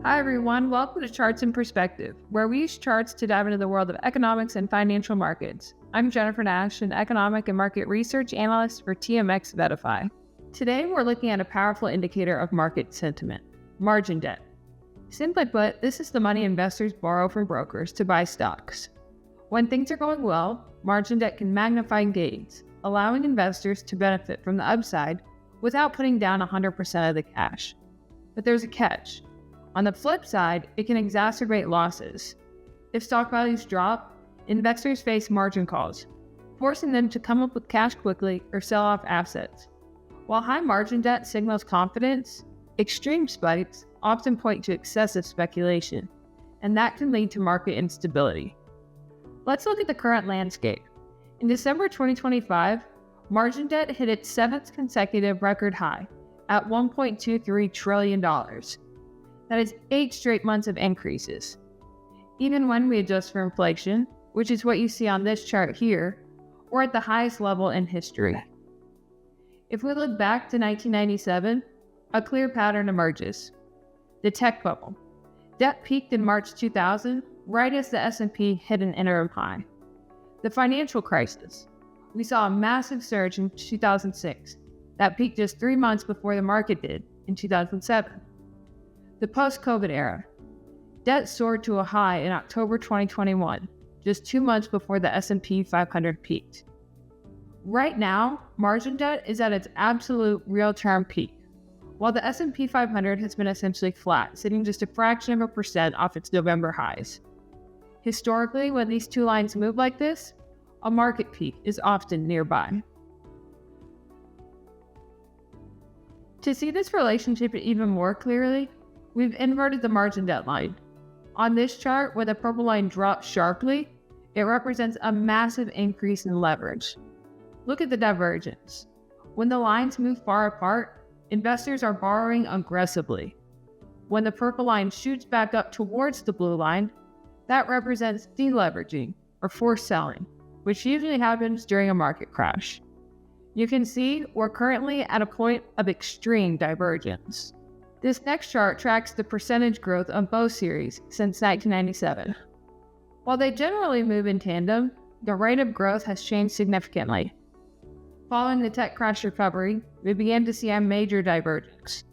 Hi everyone, welcome to Charts in Perspective, where we use charts to dive into the world of economics and financial markets. I'm Jennifer Nash, an economic and market research analyst for TMX Vedify. Today we're looking at a powerful indicator of market sentiment, margin debt. Simply put, this is the money investors borrow from brokers to buy stocks. When things are going well, margin debt can magnify gains, allowing investors to benefit from the upside without putting down 100% of the cash. But there's a catch. On the flip side, it can exacerbate losses. If stock values drop, investors face margin calls, forcing them to come up with cash quickly or sell off assets. While high margin debt signals confidence, extreme spikes often point to excessive speculation, and that can lead to market instability. Let's look at the current landscape. In December 2025, margin debt hit its seventh consecutive record high at $1.2 trillion. That is 8 straight months of increases. Even when we adjust for inflation, which is what you see on this chart here, we're at the highest level in history. If we look back to 1997, a clear pattern emerges. The tech bubble. Debt peaked in March 2000, right as the S&P hit an interim high. The financial crisis. We saw a massive surge in 2006 that peaked just 3 months before the market did in 2007. The post-COVID era. Debt soared to a high in October 2021, just 2 months before the S&P 500 peaked. Right now, margin debt is at its absolute real-term peak, while the S&P 500 has been essentially flat, sitting just a fraction of a percent off its November highs. Historically, when these two lines move like this, a market peak is often nearby. To see this relationship even more clearly, we've inverted the margin debt line. On this chart, where the purple line drops sharply, it represents a massive increase in leverage. Look at the divergence. When the lines move far apart, investors are borrowing aggressively. When the purple line shoots back up towards the blue line, that represents deleveraging or forced selling, which usually happens during a market crash. You can see we're currently at a point of extreme divergence. This next chart tracks the percentage growth of both series since 1997. While they generally move in tandem, the rate of growth has changed significantly. Following the tech crash recovery, we began to see a major divergence.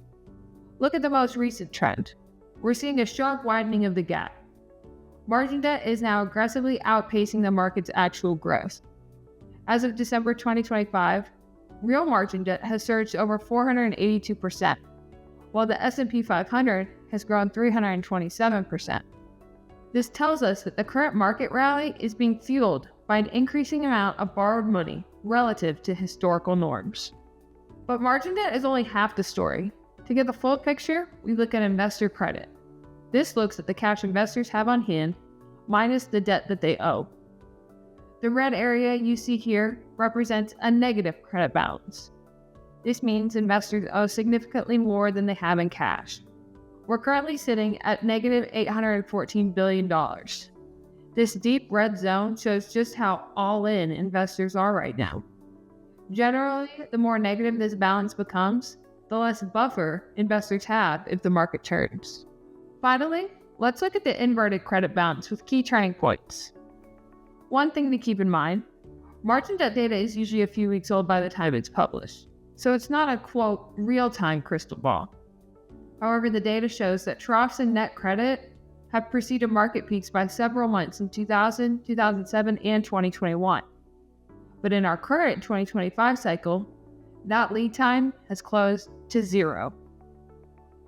Look at the most recent trend. We're seeing a sharp widening of the gap. Margin debt is now aggressively outpacing the market's actual growth. As of December 2025, real margin debt has surged over 482%. While the S&P 500 has grown 327%. This tells us that the current market rally is being fueled by an increasing amount of borrowed money relative to historical norms. But margin debt is only half the story. To get the full picture, we look at investor credit. This looks at the cash investors have on hand minus the debt that they owe. The red area you see here represents a negative credit balance. This means investors owe significantly more than they have in cash. We're currently sitting at negative $814 billion. This deep red zone shows just how all-in investors are right now. Generally, the more negative this balance becomes, the less buffer investors have if the market turns. Finally, let's look at the inverted credit balance with key turning points. One thing to keep in mind, margin debt data is usually a few weeks old by the time it's published. So it's not a, quote, real-time crystal ball. However, the data shows that troughs in net credit have preceded market peaks by several months in 2000, 2007, and 2021. But in our current 2025 cycle, that lead time has closed to 0.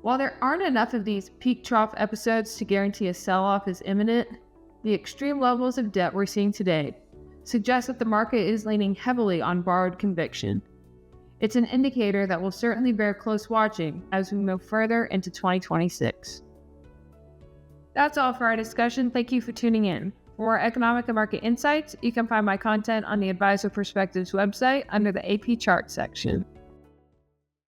While there aren't enough of these peak-trough episodes to guarantee a sell-off is imminent, the extreme levels of debt we're seeing today suggest that the market is leaning heavily on borrowed conviction. It's an indicator that will certainly bear close watching as we move further into 2026. That's all for our discussion. Thank you for tuning in. For more economic and market insights, you can find my content on the Advisor Perspectives website under the AP Chart section.